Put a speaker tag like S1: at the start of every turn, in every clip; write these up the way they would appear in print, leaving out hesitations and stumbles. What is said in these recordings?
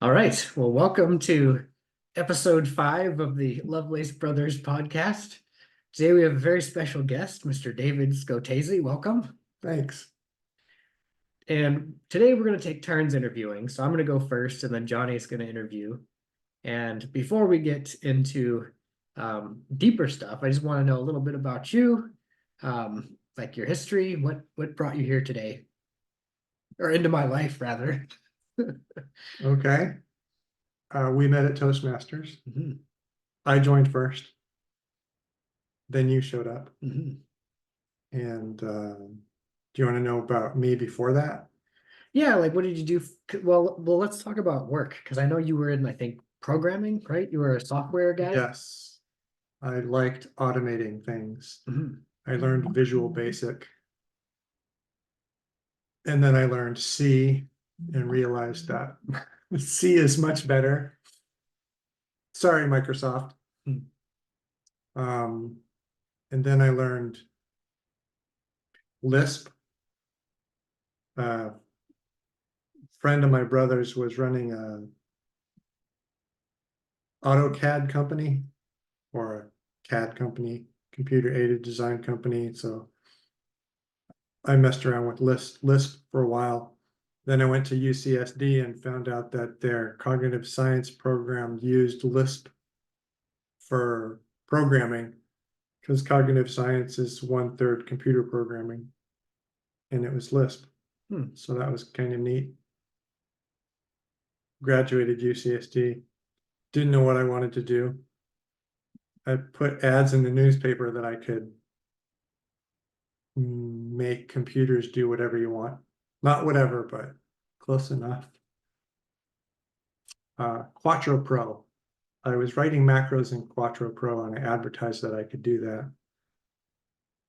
S1: All right. Well, welcome to episode 5 of the Lovelace Brothers podcast. Today we have a very special guest, Mr. David Scotese. Welcome.
S2: Thanks.
S1: And today we're going to take turns interviewing. So I'm going to go first, and then Johnny's going to interview. And before we get into deeper stuff, I just want to know a little bit about you, like your history. What brought you here today, or into my life, rather?
S2: Okay. We met at Toastmasters.
S1: Mhm,
S2: I joined first. Then you showed up.
S1: mhm.
S2: And do you want to know about me before that?
S1: Yeah, like what did you do? Well, let's talk about work because I know you were in, I think, programming, right? You were a software guy.
S2: Yes. I liked automating things.
S1: Mhm.
S2: I learned Visual Basic. And then I learned C and realized that C is much better. Sorry, Microsoft.
S1: Hmm.
S2: Um, and then I learned Lisp. Friend of my brother's was running a AutoCAD company or a CAD company, computer aided design company. So I messed around with Lisp for a while. Then I went to UCSD and found out that their cognitive science program used Lisp for programming because cognitive science is 1/3 computer programming, and it was Lisp.
S1: Hmm.
S2: So that was kind of neat. Graduated UCSD, didn't know what I wanted to do. I put ads in the newspaper that I could make computers do whatever you want. Not whatever, but close enough. Quattro Pro. I was writing macros in Quattro Pro and I advertised that I could do that.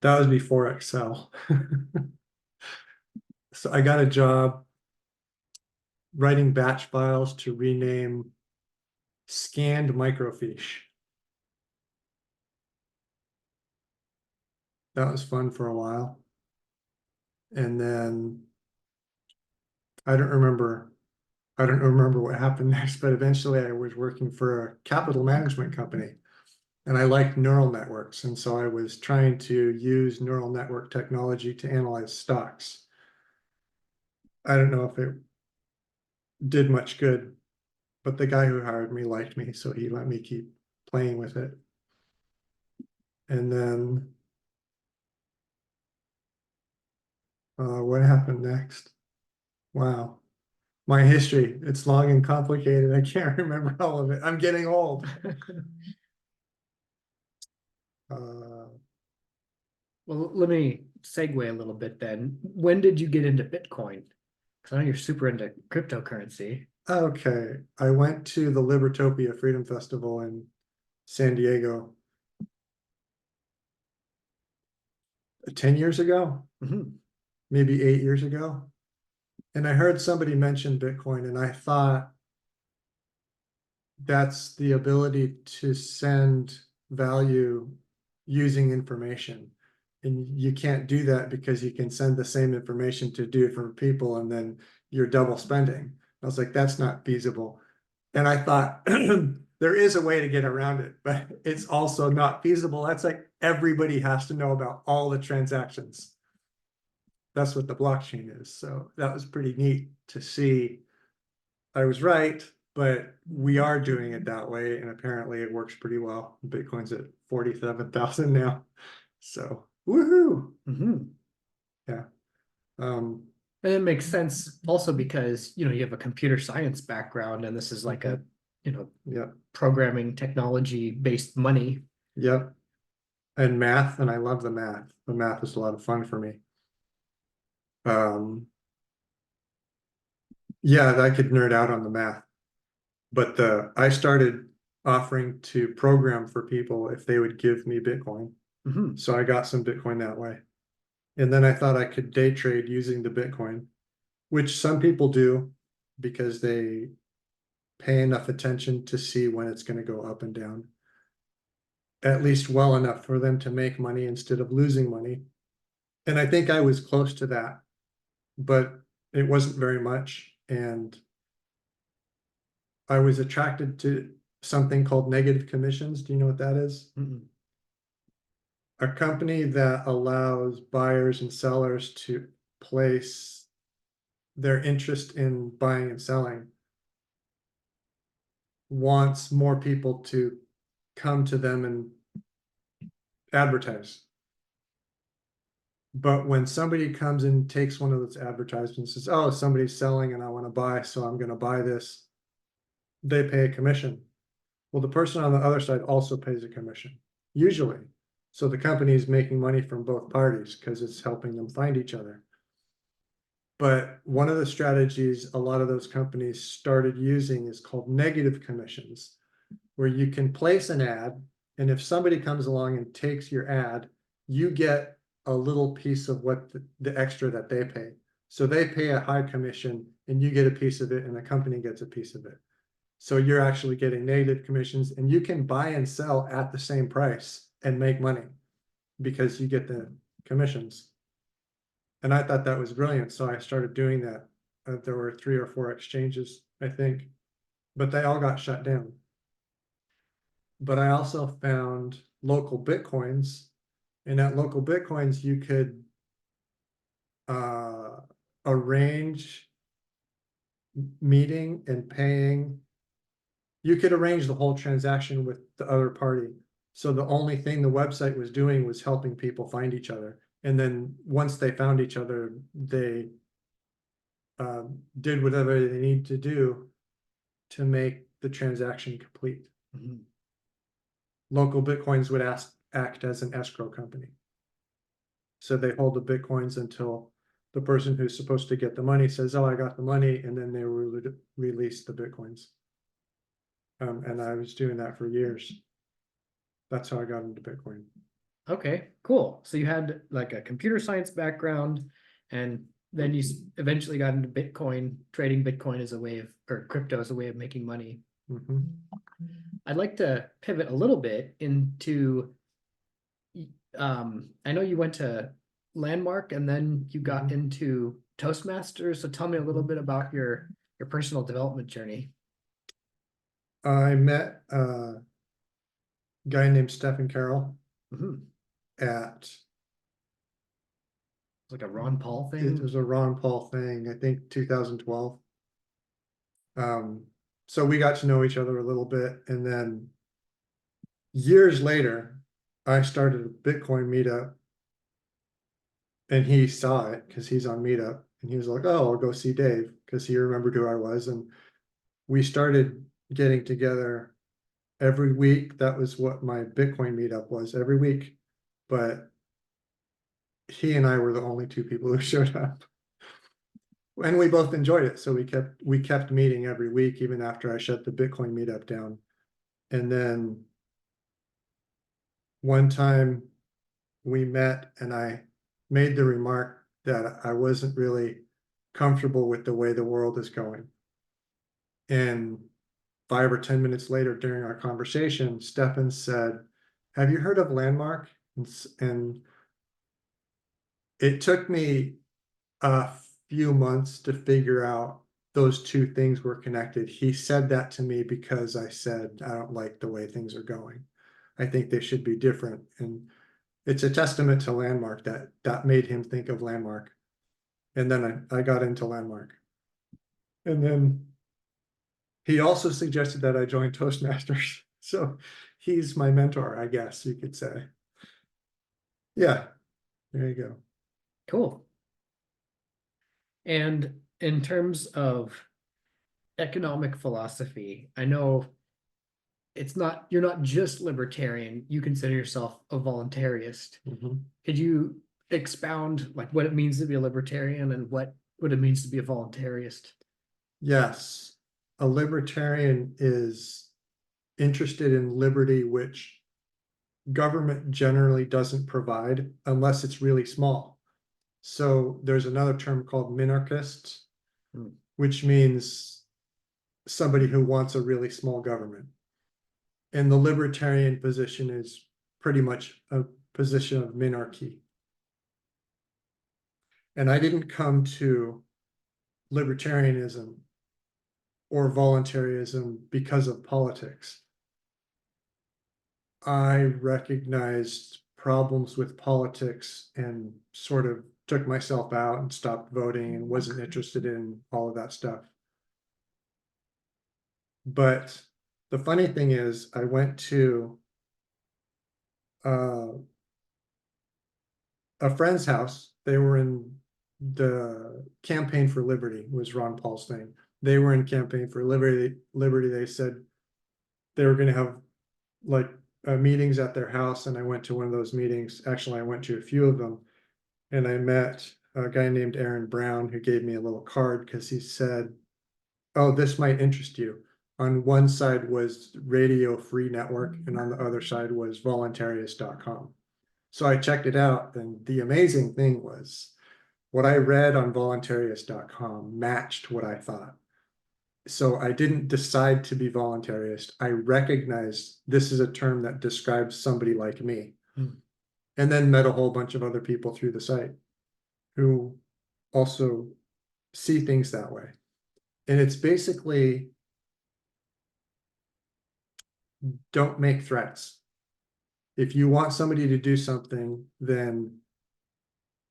S2: That was before Excel. So I got a job writing batch files to rename scanned microfiche. That was fun for a while. And then I don't remember what happened next, but eventually I was working for a capital management company and I liked neural networks. And so I was trying to use neural network technology to analyze stocks. I don't know if it did much good, but the guy who hired me liked me, so he let me keep playing with it. And then what happened next? Wow. My history, it's long and complicated. I can't remember all of it. I'm getting old. Uh,
S1: Well, let me segue a little bit then. When did you get into Bitcoin? Because I know you're super into cryptocurrency.
S2: okay, I went to the Libertopia Freedom Festival in San Diego 10 years ago,
S1: Mhm.
S2: maybe 8 years ago. And I heard somebody mention Bitcoin, and I thought that's the ability to send value using information. And you can't do that because you can send the same information to different people and then you're double spending. I was like, that's not feasible. And I thought there is a way to get around it, but it's also not feasible. That's like everybody has to know about all the transactions. That's what the blockchain is. So that was pretty neat to see. I was right, but we are doing it that way, and apparently it works pretty well. Bitcoin's at 47,000 now. So woohoo.
S1: Mhm.
S2: Yeah. Um,
S1: And it makes sense also because, you have a computer science background and this is like a,
S2: yep,
S1: programming technology based money.
S2: yep. And math, and I love the math. The math is a lot of fun for me. Yeah, I could nerd out on the math, but I started offering to program for people if they would give me Bitcoin.
S1: Mhm.
S2: So I got some Bitcoin that way. And then I thought I could day trade using the Bitcoin, which some people do because they pay enough attention to see when it's going to go up and down, at least well enough for them to make money instead of losing money. And I think I was close to that, but it wasn't very much. And I was attracted to something called negative commissions. Do you know what that is?
S1: Mm-mm.
S2: A company that allows buyers and sellers to place their interest in buying and selling wants more people to come to them and advertise. But when somebody comes and takes one of those advertisements and says, oh, somebody's selling and I want to buy, so I'm going to buy this, they pay a commission. Well, the person on the other side also pays a commission, usually. So the company is making money from both parties because it's helping them find each other. But one of the strategies a lot of those companies started using is called negative commissions, where you can place an ad, and if somebody comes along and takes your ad, you get a little piece of what the extra that they pay. So they pay a high commission and you get a piece of it and the company gets a piece of it. So you're actually getting negative commissions and you can buy and sell at the same price and make money because you get the commissions. And I thought that was brilliant. So I started doing that. There were 3 or 4 exchanges, I think, but they all got shut down. But I also found local Bitcoins, and at local Bitcoins, you could arrange meeting and paying. You could arrange the whole transaction with the other party. So the only thing the website was doing was helping people find each other. And then once they found each other, they did whatever they needed to do to make the transaction complete.
S1: Mm-hmm.
S2: Local Bitcoins would act as an escrow company. So they hold the Bitcoins until the person who's supposed to get the money says, oh, I got the money, and then they release the Bitcoins. And I was doing that for years. That's how I got into Bitcoin.
S1: Okay, cool. So you had like a computer science background, and then you eventually got into Bitcoin, trading Bitcoin as a way of, or crypto as a way of making money.
S2: Mm-hmm.
S1: I'd like to pivot a little bit into, I know you went to Landmark and then you got into Toastmasters. So tell me a little bit about your personal development journey.
S2: I met a guy named Stephen Carroll
S1: Mhm.
S2: at,
S1: Like a Ron Paul
S2: it
S1: thing.
S2: was a Ron Paul thing, I think 2012. So we got to know each other a little bit, and then years later, I started a Bitcoin meetup, and he saw it because he's on Meetup, and he was like, "Oh, I'll go see Dave," because he remembered who I was, and we started getting together every week. That was what my Bitcoin meetup was, every week, but he and I were the only 2 people who showed up. And we both enjoyed it. So we kept meeting every week, even after I shut the Bitcoin meetup down. And then one time we met and I made the remark that I wasn't really comfortable with the way the world is going. And 5 or 10 minutes later during our conversation, Stefan said, have you heard of Landmark? And it took me a few months to figure out those 2 things were connected. He said that to me because I said, I don't like the way things are going. I think they should be different. And it's a testament to Landmark that made him think of Landmark. And then I got into Landmark. And then he also suggested that I join Toastmasters. So he's my mentor, I guess you could say. Yeah, there you go.
S1: Cool. And in terms of economic philosophy, I know you're not just libertarian, you consider yourself a voluntarist.
S2: Mhm.
S1: Could you expound like what it means to be a libertarian and what it means to be a voluntarist?
S2: Yes, a libertarian is interested in liberty, which government generally doesn't provide unless it's really small. So there's another term called minarchist,
S1: Hmm.
S2: which means somebody who wants a really small government. And the libertarian position is pretty much a position of minarchy. And I didn't come to libertarianism or voluntarism because of politics. I recognized problems with politics and sort of took myself out and stopped voting and wasn't interested in all of that stuff. But the funny thing is, I went to a friend's house. They were in the Campaign for Liberty, was Ron Paul's thing. They were in Campaign for Liberty. They said they were going to have like meetings at their house, and I went to one of those meetings. Actually, I went to a few of them, and I met a guy named Aaron Brown who gave me a little card because he said, "Oh, this might interest you." On one side was Radio Free Network, and on the other side was voluntarist.com. So I checked it out, and the amazing thing was what I read on voluntarist.com matched what I thought. So I didn't decide to be voluntarist. I recognized this is a term that describes somebody like me. And then met a whole bunch of other people through the site who also see things that way. And it's basically, don't make threats. If you want somebody to do something, then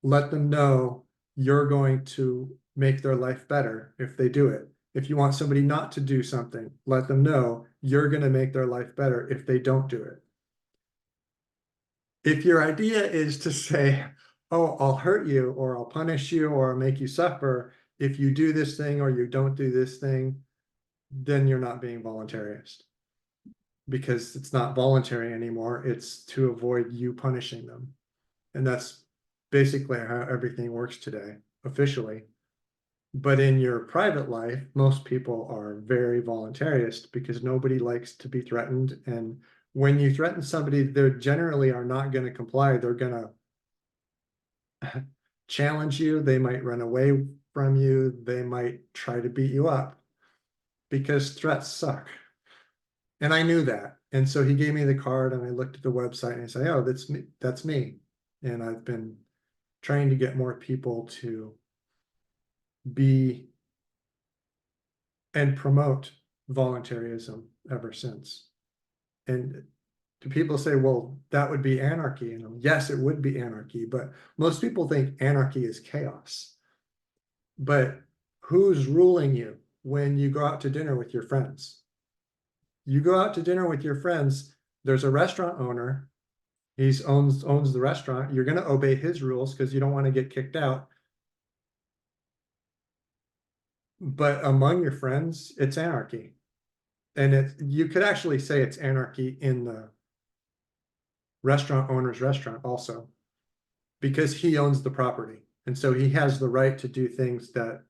S2: let them know you're going to make their life better if they do it. If you want somebody not to do something, let them know you're going to make their life better if they don't do it. If your idea is to say, oh, I'll hurt you, or I'll punish you, or I'll make you suffer if you do this thing or you don't do this thing, then you're not being voluntarist. Because it's not voluntary anymore. It's to avoid you punishing them. And that's basically how everything works today, officially. But in your private life, most people are very voluntarist because nobody likes to be threatened. And when you threaten somebody, they generally are not going to comply. They're going to challenge you. They might run away from you. They might try to beat you up because threats suck. And I knew that. And so he gave me the card, and I looked at the website and I said, oh, that's me. That's me. And I've been trying to get more people to be and promote voluntarism ever since. And do people say, well, that would be anarchy? And yes, it would be anarchy, but most people think anarchy is chaos. But who's ruling you when you go out to dinner with your friends? You go out to dinner with your friends, there's a restaurant owner, he owns the restaurant, you're going to obey his rules because you don't want to get kicked out. But among your friends, it's anarchy. And you could actually say it's anarchy in the restaurant owner's restaurant also, because he owns the property. And so he has the right to do things that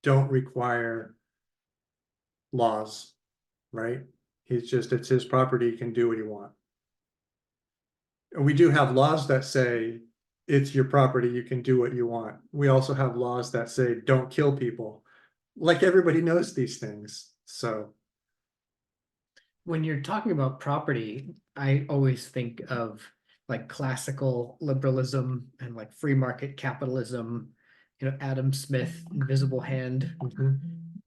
S2: don't require laws, right? It's his property, he can do what he wants. And we do have laws that say it's your property, you can do what you want. We also have laws that say don't kill people. Like everybody knows these things. So
S1: when you're talking about property, I always think of like classical liberalism and like free market capitalism, Adam Smith, Invisible Hand.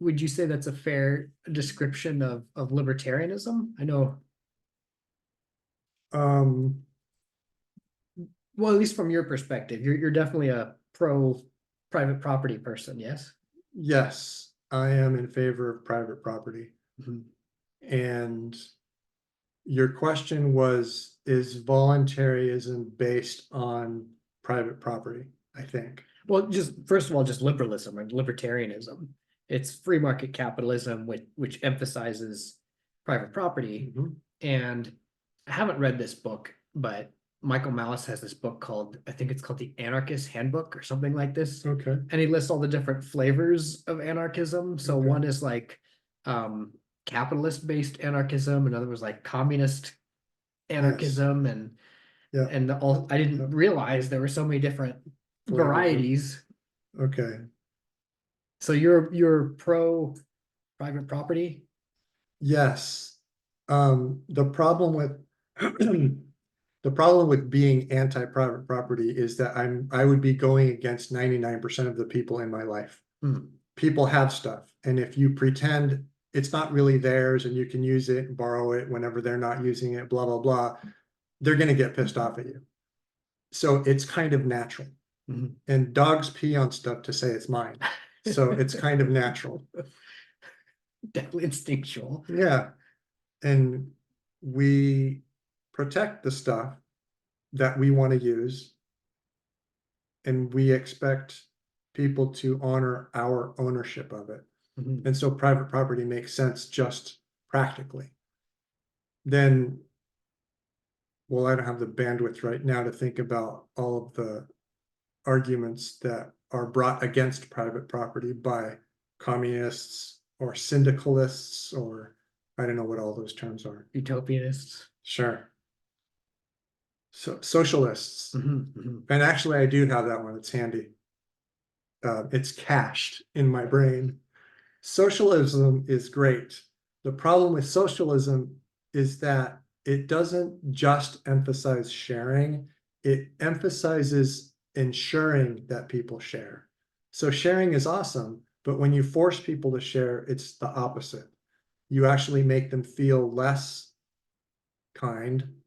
S1: Would you say that's a fair description of libertarianism? I know, well, at least from your perspective, you're definitely a pro private property person, yes?
S2: yes, I am in favor of private property.
S1: Mhm.
S2: And your question was, is voluntarism based on private property? I think.
S1: Well, just first of all, just liberalism and libertarianism. It's free market capitalism, which emphasizes private property. And I haven't read this book, but Michael Malice has this book called, I think it's called The Anarchist Handbook or something like this.
S2: Okay.
S1: And he lists all the different flavors of anarchism. So
S2: Okay.
S1: one is like capitalist-based anarchism, another was like communist anarchism, and
S2: Yeah.
S1: and all I didn't realize there were so many different varieties.
S2: Okay.
S1: So you're pro private property?
S2: Yes. The problem with the problem with being anti-private property is that I would be going against 99% of the people in my life. People have stuff, and if you pretend it's not really theirs and you can use it and borrow it whenever they're not using it, blah, blah, blah, they're going to get pissed off at you. So it's kind of natural.
S1: Mhm.
S2: And dogs pee on stuff to say it's mine. So it's kind of natural.
S1: Definitely instinctual.
S2: Yeah. And we protect the stuff that we want to use. And we expect people to honor our ownership of it.
S1: Mhm.
S2: And so private property makes sense just practically. Then, well, I don't have the bandwidth right now to think about all of the arguments that are brought against private property by communists or syndicalists, or I don't know what all those terms are.
S1: Utopianists.
S2: Sure. So socialists.
S1: Mhm, mhm.
S2: And actually I do have that one. It's handy. It's cached in my brain. Socialism is great. The problem with socialism is that it doesn't just emphasize sharing, it emphasizes ensuring that people share. So sharing is awesome, but when you force people to share, it's the opposite. You actually make them feel less kind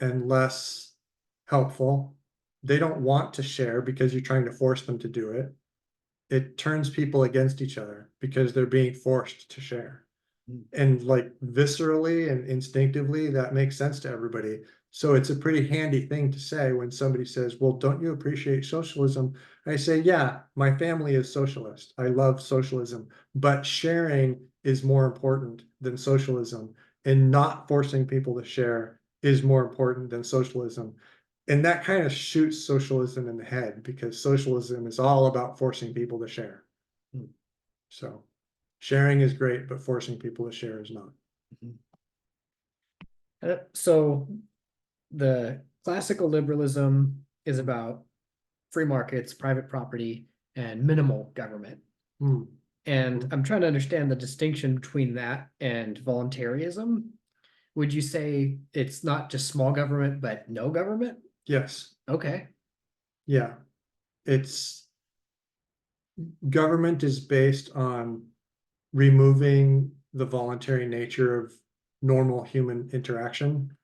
S2: and less helpful. They don't want to share because you're trying to force them to do it. It turns people against each other because they're being forced to share. And like viscerally and instinctively, that makes sense to everybody. So it's a pretty handy thing to say when somebody says, well, don't you appreciate socialism? I say, yeah, my family is socialist. I love socialism, but sharing is more important than socialism, and not forcing people to share is more important than socialism. And that kind of shoots socialism in the head because socialism is all about forcing people to share.
S1: Hmm.
S2: So sharing is great, but forcing people to share is not.
S1: So the classical liberalism is about free markets, private property, and minimal government.
S2: Hmm.
S1: And I'm trying to understand the distinction between that and voluntarism. Would you say it's not just small government, but no government?
S2: Yes.
S1: Okay.
S2: Yeah. It's government is based on removing the voluntary nature of normal human interaction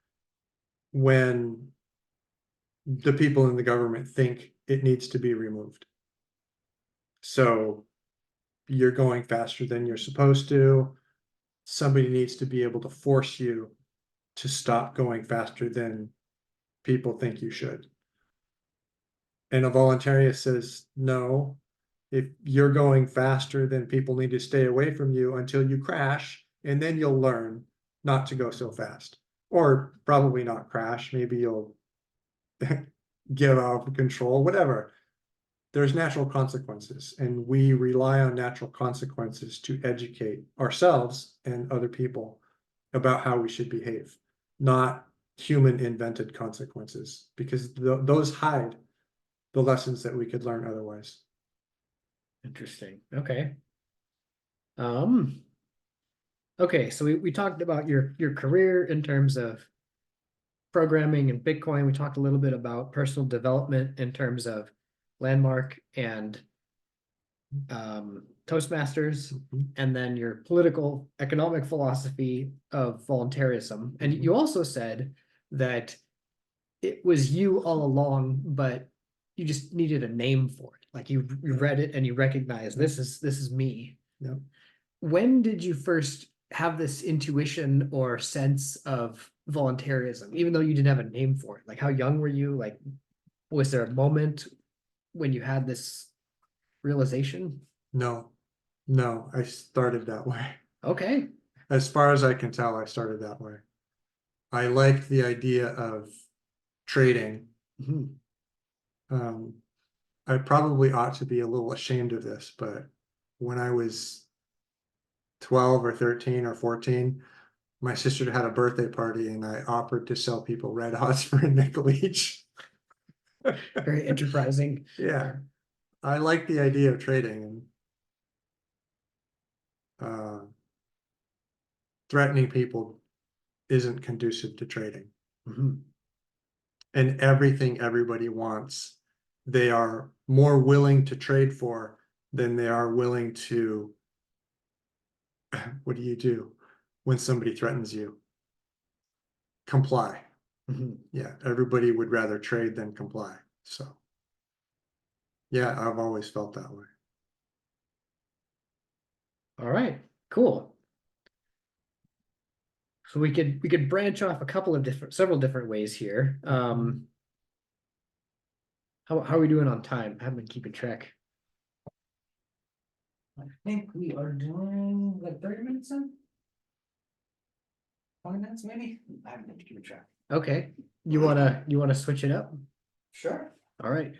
S2: when the people in the government think it needs to be removed. So you're going faster than you're supposed to. Somebody needs to be able to force you to stop going faster than people think you should. And a voluntarist says, no, if you're going faster, then people need to stay away from you until you crash, and then you'll learn not to go so fast. Or probably not crash, maybe you'll get out of control, whatever. There's natural consequences, and we rely on natural consequences to educate ourselves and other people about how we should behave, not human invented consequences, because those hide the lessons that we could learn otherwise.
S1: Interesting. Okay. Um, okay, so we talked about your career in terms of programming and Bitcoin. We talked a little bit about personal development in terms of Landmark and Toastmasters, and then your political economic philosophy of voluntarism. And you also said that it was you all along, but you just needed a name for it. Like you read it and you recognize this is me.
S2: Yep.
S1: When did you first have this intuition or sense of voluntarism, even though you didn't have a name for it? Like how young were you? Like, was there a moment when you had this realization?
S2: No, no, I started that way.
S1: Okay.
S2: As far as I can tell, I started that way. I liked the idea of trading.
S1: Mhm.
S2: I probably ought to be a little ashamed of this, but when I was 12 or 13 or 14, my sister had a birthday party and I offered to sell people red hots for a nickel each.
S1: Very enterprising.
S2: Yeah, I like the idea of trading, and threatening people isn't conducive to trading.
S1: Mhm.
S2: And everything everybody wants, they are more willing to trade for than they are willing to what do when somebody threatens you? Comply.
S1: Mhm.
S2: Yeah, everybody would rather trade than comply. So, yeah, I've always felt that way.
S1: All right, cool. So we could branch off a couple of several different ways here. How are we doing on time? I haven't been keeping track.
S3: I think we are doing like 30 minutes in. 20 minutes maybe? I haven't been keeping track.
S1: Okay, you wanna switch it up?
S3: Sure.
S1: All right.